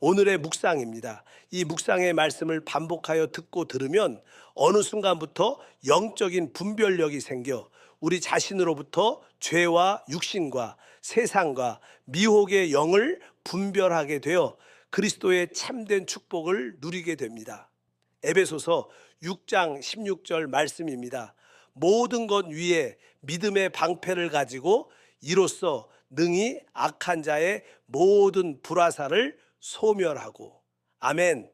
오늘의 묵상입니다. 이 묵상의 말씀을 반복하여 듣고 들으면 어느 순간부터 영적인 분별력이 생겨 우리 자신으로부터 죄와 육신과 세상과 미혹의 영을 분별하게 되어 그리스도의 참된 축복을 누리게 됩니다. 에베소서 6장 16절 말씀입니다. 모든 것 위에 믿음의 방패를 가지고 이로써 능히 악한 자의 모든 불화살을 소멸하고. 아멘.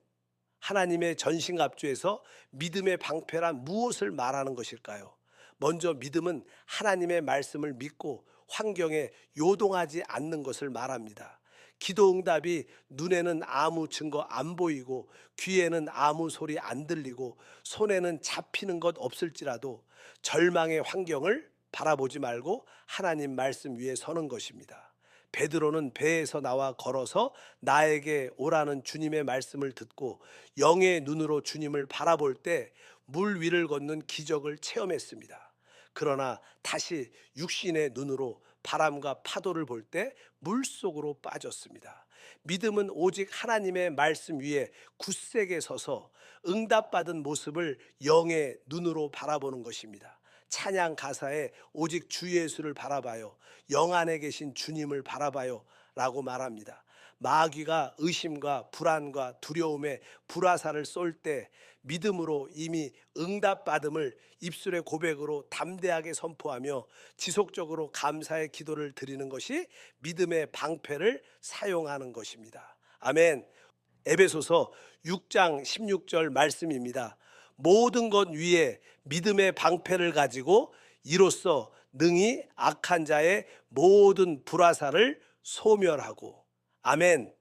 하나님의 전신갑주에서 믿음의 방패란 무엇을 말하는 것일까요? 먼저 믿음은 하나님의 말씀을 믿고 환경에 요동하지 않는 것을 말합니다. 기도 응답이 눈에는 아무 증거 안 보이고 귀에는 아무 소리 안 들리고 손에는 잡히는 것 없을지라도 절망의 환경을 바라보지 말고 하나님 말씀 위에 서는 것입니다. 베드로는 배에서 나와 걸어서 나에게 오라는 주님의 말씀을 듣고 영의 눈으로 주님을 바라볼 때 물 위를 걷는 기적을 체험했습니다. 그러나 다시 육신의 눈으로 바람과 파도를 볼 때 물속으로 빠졌습니다. 믿음은 오직 하나님의 말씀 위에 굳세게 서서 응답받은 모습을 영의 눈으로 바라보는 것입니다. 찬양 가사에 오직 주 예수를 바라봐요, 영 안에 계신 주님을 바라봐요 라고 말합니다. 마귀가 의심과 불안과 두려움에 불화살을 쏠 때 믿음으로 이미 응답받음을 입술의 고백으로 담대하게 선포하며 지속적으로 감사의 기도를 드리는 것이 믿음의 방패를 사용하는 것입니다. 아멘. 에베소서 6장 16절 말씀입니다. 모든 것 위에 믿음의 방패를 가지고 이로써 능히 악한 자의 모든 불화살을 소멸하고. 아멘.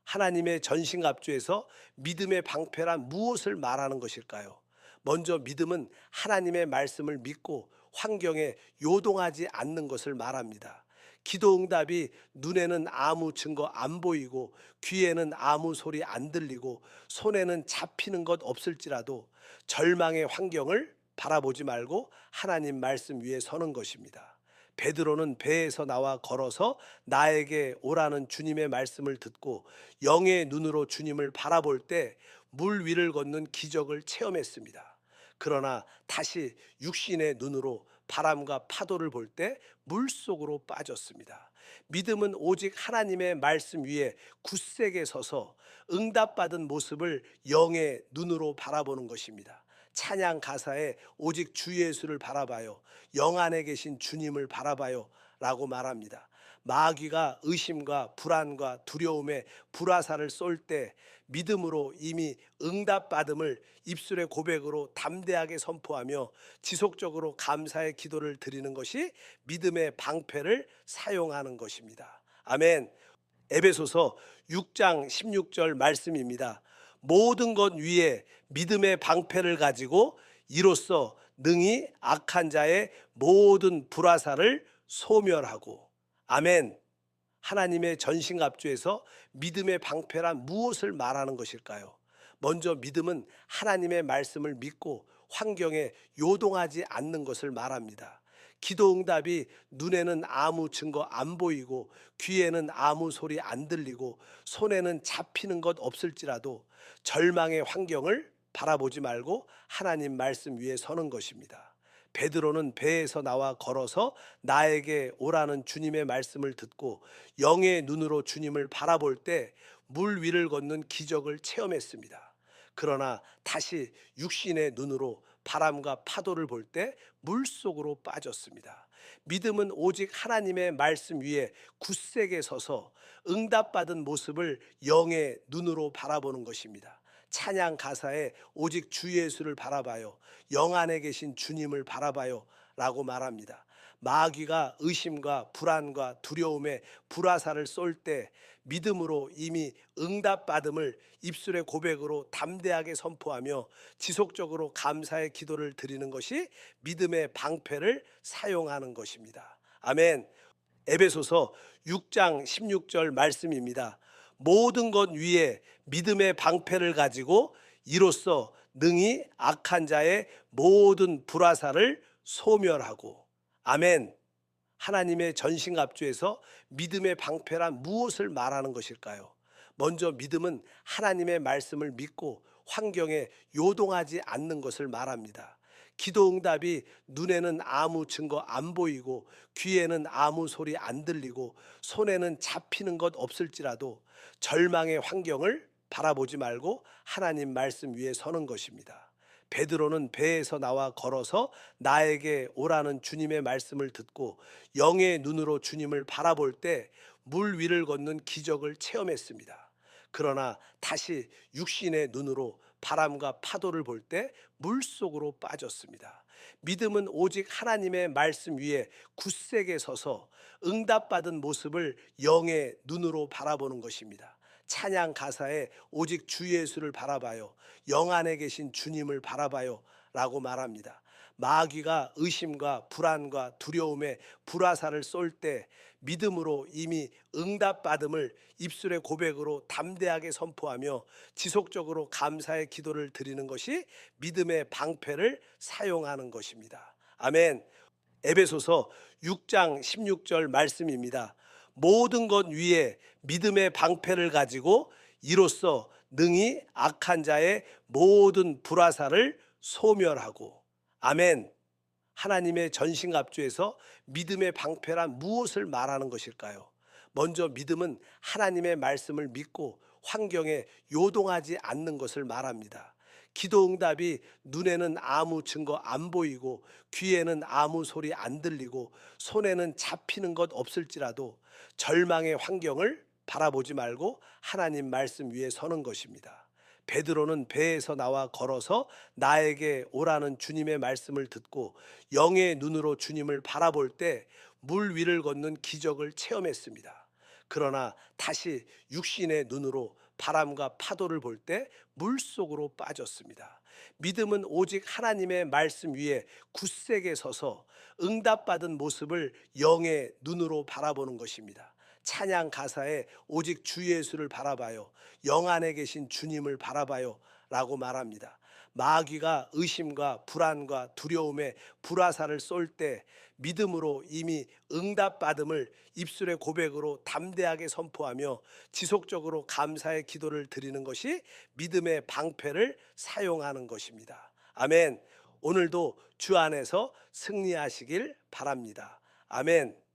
하나님의 전신갑주에서 믿음의 방패란 무엇을 말하는 것일까요? 먼저 믿음은 하나님의 말씀을 믿고 환경에 요동하지 않는 것을 말합니다. 기도 응답이 눈에는 아무 증거 안 보이고 귀에는 아무 소리 안 들리고 손에는 잡히는 것 없을지라도 절망의 환경을 바라보지 말고 하나님 말씀 위에 서는 것입니다. 베드로는 배에서 나와 걸어서 나에게 오라는 주님의 말씀을 듣고 영의 눈으로 주님을 바라볼 때 물 위를 걷는 기적을 체험했습니다. 그러나 다시 육신의 눈으로 바람과 파도를 볼 때 물속으로 빠졌습니다. 믿음은 오직 하나님의 말씀 위에 굳세게 서서 응답받은 모습을 영의 눈으로 바라보는 것입니다. 찬양 가사에 오직 주 예수를 바라봐요, 영 안에 계신 주님을 바라봐요 라고 말합니다. 마귀가 의심과 불안과 두려움에 불화살을 쏠 때 믿음으로 이미 응답받음을 입술의 고백으로 담대하게 선포하며 지속적으로 감사의 기도를 드리는 것이 믿음의 방패를 사용하는 것입니다. 아멘. 에베소서 6장 16절 말씀입니다. 모든 것 위에 믿음의 방패를 가지고 이로써 능히 악한 자의 모든 불화살을 소멸하고. 아멘. 하나님의 전신갑주에서 믿음의 방패란 무엇을 말하는 것일까요? 먼저 믿음은 하나님의 말씀을 믿고 환경에 요동하지 않는 것을 말합니다. 기도 응답이 눈에는 아무 증거 안 보이고 귀에는 아무 소리 안 들리고 손에는 잡히는 것 없을지라도 절망의 환경을 바라보지 말고 하나님 말씀 위에 서는 것입니다. 베드로는 배에서 나와 걸어서 나에게 오라는 주님의 말씀을 듣고 영의 눈으로 주님을 바라볼 때 물 위를 걷는 기적을 체험했습니다. 그러나 다시 육신의 눈으로 바람과 파도를 볼 때 물속으로 빠졌습니다. 믿음은 오직 하나님의 말씀 위에 굳세게 서서 응답받은 모습을 영의 눈으로 바라보는 것입니다. 찬양 가사에 오직 주 예수를 바라봐요, 영 안에 계신 주님을 바라봐요 라고 말합니다. 마귀가 의심과 불안과 두려움에 불화살을 쏠 때 믿음으로 이미 응답받음을 입술의 고백으로 담대하게 선포하며 지속적으로 감사의 기도를 드리는 것이 믿음의 방패를 사용하는 것입니다. 아멘. 에베소서 6장 16절 말씀입니다. 모든 것 위에 믿음의 방패를 가지고 이로써 능히 악한 자의 모든 불화살을 소멸하고. 아멘. 하나님의 전신갑주에서 믿음의 방패란 무엇을 말하는 것일까요? 먼저 믿음은 하나님의 말씀을 믿고 환경에 요동하지 않는 것을 말합니다. 기도 응답이 눈에는 아무 증거 안 보이고 귀에는 아무 소리 안 들리고 손에는 잡히는 것 없을지라도 절망의 환경을 바라보지 말고 하나님 말씀 위에 서는 것입니다. 베드로는 배에서 나와 걸어서 나에게 오라는 주님의 말씀을 듣고 영의 눈으로 주님을 바라볼 때 물 위를 걷는 기적을 체험했습니다. 그러나 다시 육신의 눈으로 바람과 파도를 볼 때 물속으로 빠졌습니다. 믿음은 오직 하나님의 말씀 위에 굳세게 서서 응답받은 모습을 영의 눈으로 바라보는 것입니다. 찬양 가사에 오직 주 예수를 바라봐요. 영 안에 계신 주님을 바라봐요. 라고 말합니다. 마귀가 의심과 불안과 두려움에 불화살을 쏠 때 믿음으로 이미 응답받음을 입술의 고백으로 담대하게 선포하며 지속적으로 감사의 기도를 드리는 것이 믿음의 방패를 사용하는 것입니다. 아멘. 에베소서 6장 16절 말씀입니다. 모든 것 위에 믿음의 방패를 가지고 이로써 능히 악한 자의 모든 불화살을 소멸하고. 아멘. 하나님의 전신갑주에서 믿음의 방패란 무엇을 말하는 것일까요? 먼저 믿음은 하나님의 말씀을 믿고 환경에 요동하지 않는 것을 말합니다. 기도 응답이 눈에는 아무 증거 안 보이고 귀에는 아무 소리 안 들리고 손에는 잡히는 것 없을지라도 절망의 환경을 바라보지 말고 하나님 말씀 위에 서는 것입니다. 베드로는 배에서 나와 걸어서 나에게 오라는 주님의 말씀을 듣고 영의 눈으로 주님을 바라볼 때 물 위를 걷는 기적을 체험했습니다. 그러나 다시 육신의 눈으로 바람과 파도를 볼 때 물속으로 빠졌습니다. 믿음은 오직 하나님의 말씀 위에 굳세게 서서 응답받은 모습을 영의 눈으로 바라보는 것입니다. 찬양 가사에 오직 주 예수를 바라봐요. 영 안에 계신 주님을 바라봐요. 라고 말합니다. 마귀가 의심과 불안과 두려움에 불화살을 쏠 때 믿음으로 이미 응답받음을 입술의 고백으로 담대하게 선포하며 지속적으로 감사의 기도를 드리는 것이 믿음의 방패를 사용하는 것입니다. 아멘. 오늘도 주 안에서 승리하시길 바랍니다. 아멘.